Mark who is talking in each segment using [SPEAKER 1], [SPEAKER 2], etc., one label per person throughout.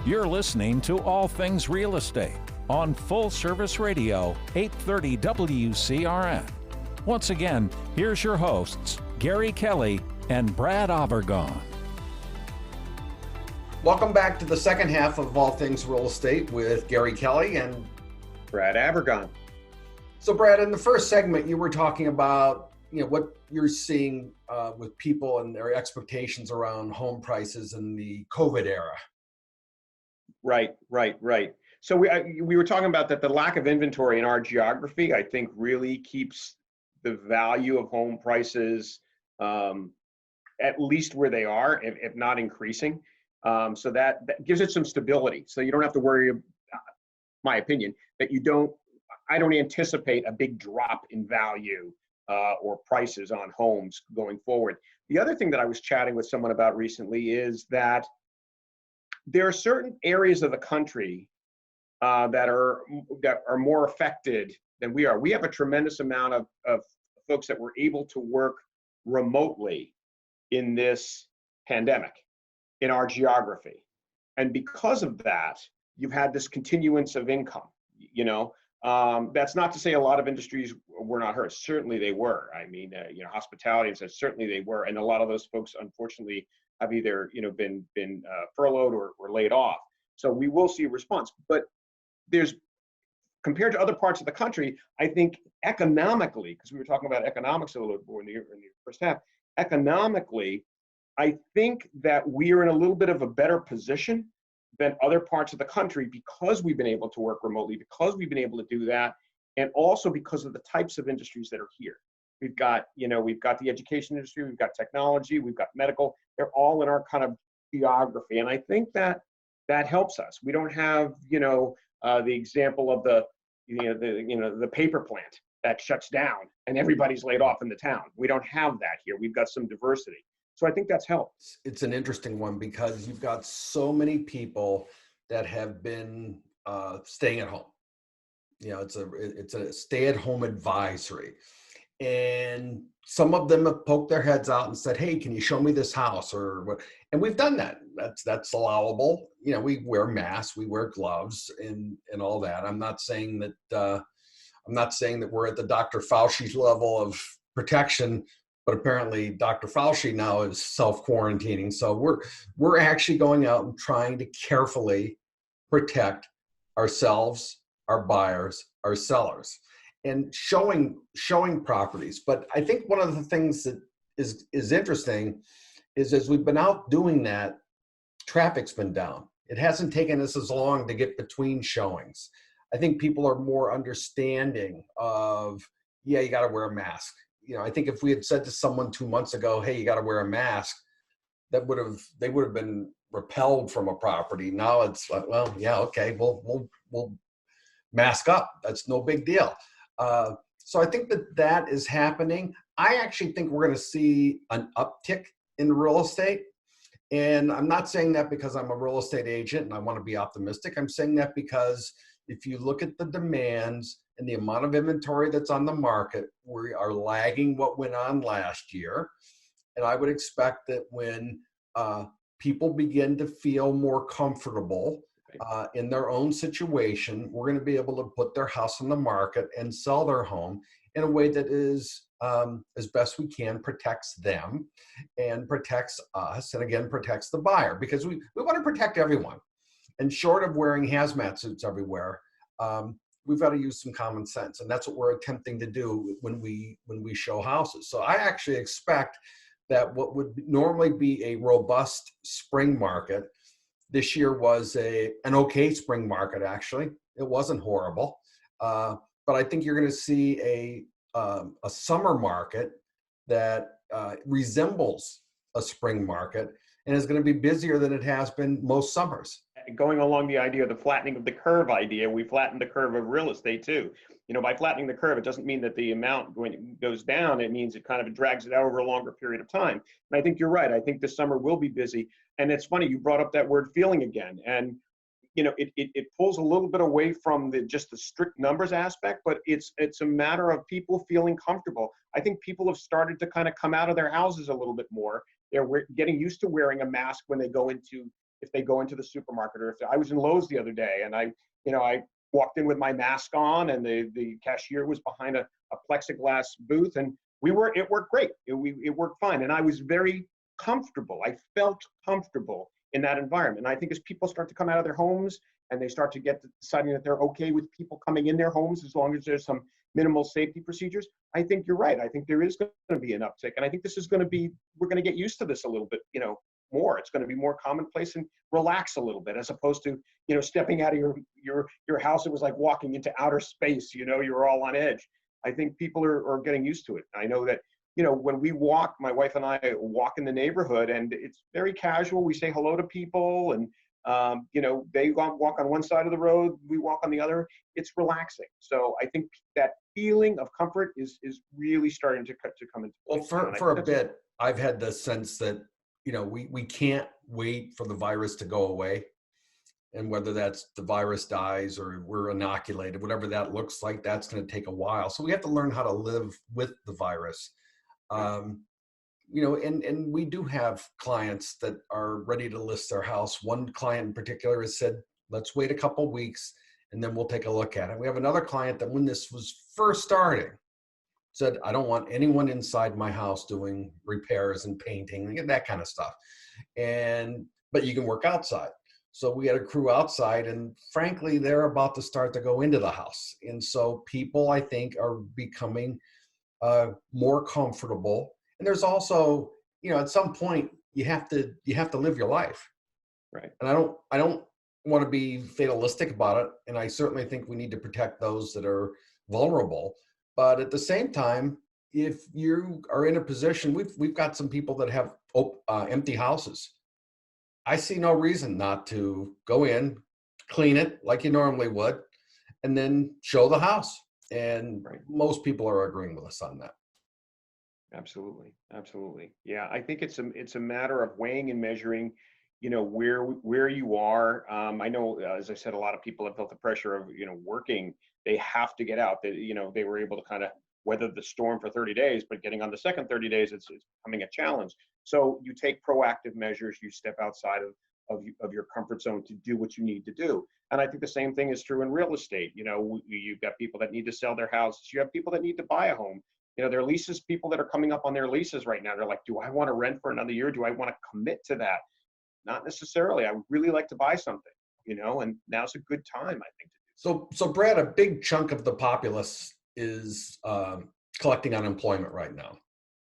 [SPEAKER 1] You're listening to All Things Real Estate on Full Service Radio, 830 WCRN. Once again, here's your hosts, Gary Kelly and Brad Avergon.
[SPEAKER 2] Welcome back to the second half of All Things Real Estate with Gary Kelly and
[SPEAKER 3] Brad Avergon.
[SPEAKER 2] So Brad, in the first segment, you were talking about, what you're seeing with people and their expectations around home prices in the COVID era.
[SPEAKER 3] Right. So we were talking about that the lack of inventory in our geography, I think, really keeps the value of home prices at least where they are, if not increasing. So that gives it some stability. So you don't have to worry, my opinion, that I don't anticipate a big drop in value or prices on homes going forward. The other thing that I was chatting with someone about recently is that there are certain areas of the country that are more affected than we are. We have a tremendous amount of folks that were able to work remotely in this pandemic in our geography. And because of that, you've had this continuance of income, That's not to say a lot of industries were not hurt. Certainly they were. I mean, hospitality, and certainly they were. And a lot of those folks, unfortunately, have either been furloughed or laid off. So we will see a response. But compared to other parts of the country, I think economically, because we were talking about economics a little bit more in the first half, economically, I think that we are in a little bit of a better position than other parts of the country because we've been able to work remotely, because we've been able to do that, and also because of the types of industries that are here. We've got the education industry, we've got technology, we've got medical. They're all in our kind of geography, and I think that helps us. We don't have the example of the paper plant that shuts down and everybody's laid off in the town. We don't have that here. We've got some diversity. So I think that's helped.
[SPEAKER 2] It's an interesting one because you've got so many people that have been staying at home. It's a stay-at-home advisory. And some of them have poked their heads out and said, hey, can you show me this house or what? And we've done that. That's allowable. We wear masks, we wear gloves and all that. I'm not saying that we're at the Dr. Fauci level of protection, but apparently Dr. Fauci now is self-quarantining. So we're actually going out and trying to carefully protect ourselves, our buyers, our sellers, and showing properties. But I think one of the things that is interesting is as we've been out doing that, traffic's been down. It hasn't taken us as long to get between showings. I think people are more understanding of, you got to wear a mask. I think if we had said to someone 2 months ago, hey, you got to wear a mask, they would have been repelled from a property. Now it's like, well, yeah, okay, we'll mask up. That's no big deal. So I think that is happening. I actually think we're going to see an uptick in real estate. And I'm not saying that because I'm a real estate agent and I want to be optimistic. I'm saying that because if you look at the demands and the amount of inventory that's on the market, we are lagging what went on last year. And I would expect that when people begin to feel more comfortable in their own situation, we're going to be able to put their house on the market and sell their home in a way that is, as best we can, protects them and protects us, and again, protects the buyer, because we want to protect everyone. And short of wearing hazmat suits everywhere, we've got to use some common sense. And that's what we're attempting to do when we show houses. So I actually expect that what would normally be a robust spring market this year was an okay spring market. Actually, it wasn't horrible, but I think you're going to see a summer market that resembles a spring market and is going to be busier than it has been most summers.
[SPEAKER 3] Going along the idea of the flattening of the curve idea, we flattened the curve of real estate too. By flattening the curve, it doesn't mean that the amount goes down. It means it kind of drags it out over a longer period of time. And I think you're right. I think this summer will be busy. And it's funny, you brought up that word feeling again. And it pulls a little bit away from just the strict numbers aspect, but it's a matter of people feeling comfortable. I think people have started to kind of come out of their houses a little bit more. They're getting used to wearing a mask when they go into if they go into the supermarket, or if I was in Lowe's the other day and I walked in with my mask on and the cashier was behind a plexiglass booth, and it worked great. It worked fine. And I was very comfortable. I felt comfortable in that environment. And I think as people start to come out of their homes and they start to get to deciding that they're okay with people coming in their homes, as long as there's some minimal safety procedures, I think you're right. I think there is going to be an uptick. And I think we're going to get used to this a little bit, more. It's going to be more commonplace and relax a little bit, as opposed to, stepping out of your house. It was like walking into outer space, you're all on edge. I think people are getting used to it. I know that, when we walk, my wife and I walk in the neighborhood, and it's very casual. We say hello to people, and they walk on one side of the road, we walk on the other. It's relaxing. So I think that feeling of comfort is really starting to come into play.
[SPEAKER 2] Well, for a bit, I've had the sense that, we can't wait for the virus to go away. And whether that's the virus dies or we're inoculated, whatever that looks like, that's going to take a while. So we have to learn how to live with the virus. And we do have clients that are ready to list their house. One client in particular has said, let's wait a couple of weeks and then we'll take a look at it. We have another client that when this was first starting said, I don't want anyone inside my house doing repairs and painting and that kind of stuff. But you can work outside. So we had a crew outside, and frankly, they're about to start to go into the house. And so people, I think, are becoming more comfortable. And there's also, at some point you have to live your life.
[SPEAKER 3] Right.
[SPEAKER 2] And I don't want to be fatalistic about it. And I certainly think we need to protect those that are vulnerable. But at the same time, if you are in a position, we've got some people that have empty houses. I see no reason not to go in, clean it like you normally would, and then show the house. And most people are agreeing with us on that.
[SPEAKER 3] Absolutely. Absolutely. Yeah. I think it's a matter of weighing and measuring, where you are. I know, as I said, a lot of people have felt the pressure of, working. They have to get out. They were able to kind of weather the storm for 30 days, but getting on the second 30 days, it's becoming a challenge. So you take proactive measures, you step outside of your comfort zone to do what you need to do. And I think the same thing is true in real estate. You've got people that need to sell their houses. You have people that need to buy a home. There are leases, people that are coming up on their leases right now. They're like, do I want to rent for another year? Do I want to commit to that? Not necessarily. I would really like to buy something, and now's a good time, I think, to do
[SPEAKER 2] so. Brad, a big chunk of the populace is collecting unemployment right now.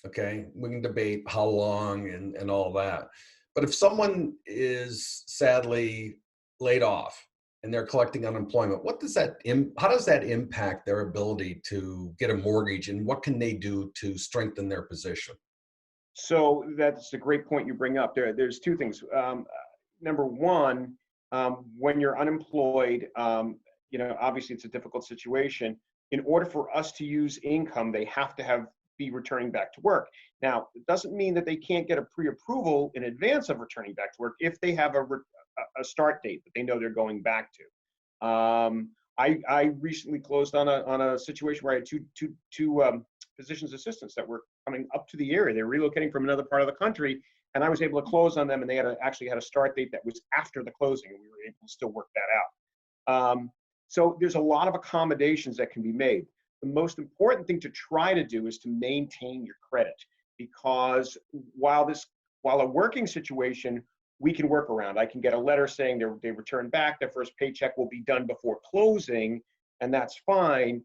[SPEAKER 2] Okay, we can debate how long and all that. But if someone is sadly laid off and they're collecting unemployment, how does that impact their ability to get a mortgage, and what can they do to strengthen their position?
[SPEAKER 3] So that's a great point you bring up. There's two things. Number one, when you're unemployed, obviously it's a difficult situation. In order for us to use income, they have to be returning back to work. Now, it doesn't mean that they can't get a pre-approval in advance of returning back to work if they have a start date that they know they're going back to. I recently closed on a situation where I had two physician's assistants that were coming up to the area. They were relocating from another part of the country, and I was able to close on them, and they actually had a start date that was after the closing, and we were able to still work that out. So there's a lot of accommodations that can be made. The most important thing to try to do is to maintain your credit, because while a working situation, we can work around. I can get a letter saying they returned back, their first paycheck will be done before closing, and that's fine.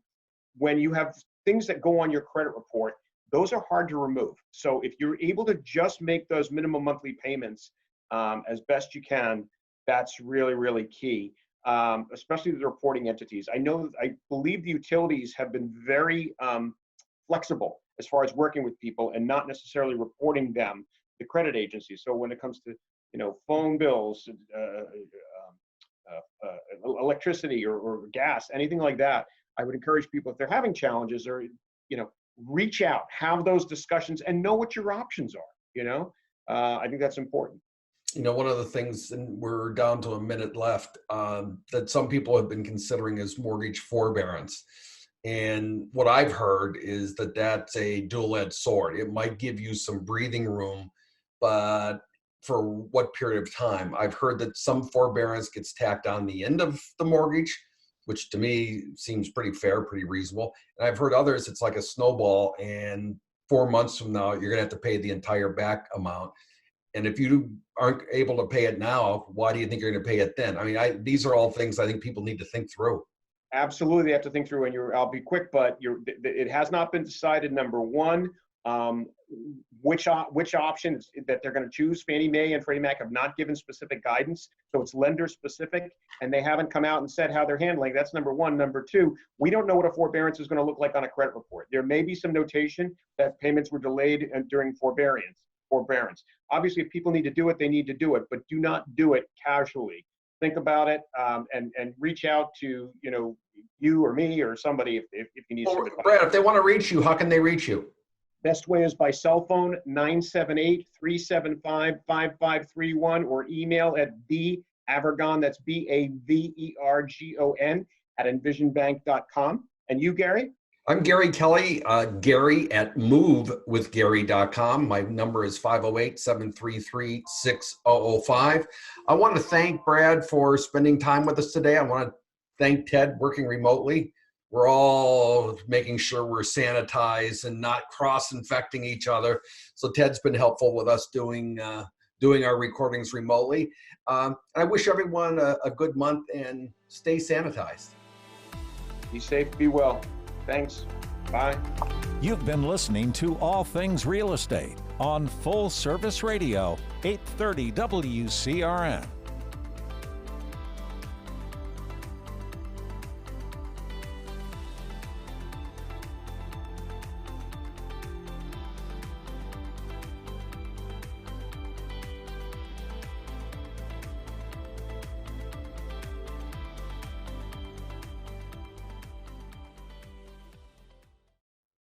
[SPEAKER 3] When you have things that go on your credit report, those are hard to remove. So if you're able to just make those minimum monthly payments as best you can, that's really, really key. Especially the reporting entities. I believe the utilities have been very flexible as far as working with people and not necessarily reporting them to credit agencies. So when it comes to, phone bills, electricity or gas, anything like that, I would encourage people, if they're having challenges, or, reach out, have those discussions, and know what your options are. I think that's important.
[SPEAKER 2] One of the things, and we're down to a minute left, that some people have been considering is mortgage forbearance. And what I've heard is that that's a dual-edged sword. It might give you some breathing room, but for what period of time. I've heard that some forbearance gets tacked on the end of the mortgage, which to me seems pretty fair, pretty reasonable. And I've heard others, it's like a snowball, and 4 months from now, you're gonna have to pay the entire back amount. And if you aren't able to pay it now, why do you think you're gonna pay it then? I mean, these are all things I think people need to think through.
[SPEAKER 3] Absolutely, they have to think through, and I'll be quick, but it has not been decided, number one, which options that they're going to choose. Fannie Mae and Freddie Mac have not given specific guidance, so it's lender specific, and they haven't come out and said how they're handling. That's number one. Number two, we don't know what a forbearance is going to look like on a credit report. There may be some notation that payments were delayed during forbearance. Obviously, if people need to do it, they need to do it, but do not do it casually. Think about it, and reach out to you or me or somebody if you need some advice.
[SPEAKER 2] Brad, if they want to reach you, how can they reach you?
[SPEAKER 3] Best way is by cell phone, 978-375-5531, or email at Avergon, that's Bavergon, @envisionbank.com. And you, Gary?
[SPEAKER 2] I'm Gary Kelly, Gary at movewithgary.com. My number is 508-733-6005. I want to thank Brad for spending time with us today. I want to thank Ted, working remotely. We're all making sure we're sanitized and not cross-infecting each other. So Ted's been helpful with us doing our recordings remotely. And I wish everyone a good month, and stay sanitized.
[SPEAKER 3] Be safe, be well. Thanks. Bye.
[SPEAKER 1] You've been listening to All Things Real Estate on Full Service Radio, 830 WCRN.